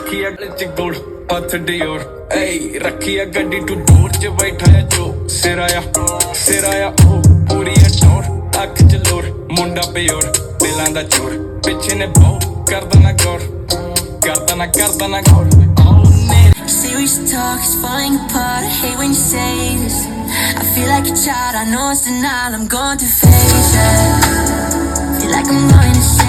रखिया गल च गुड़ हथ डियोर ए रखिया गड्डी टू डोर च बैठा है जो सिराया ओ पूरी है टोर अख च लोर मुंडा प्योर दिलां दा चोर पिछे ने बहुत करदा ना गौर Serious talk is falling apart. I hate when you say this. I feel like a child. I know it's denial. I'm going through phases. Feel like I'm going insane.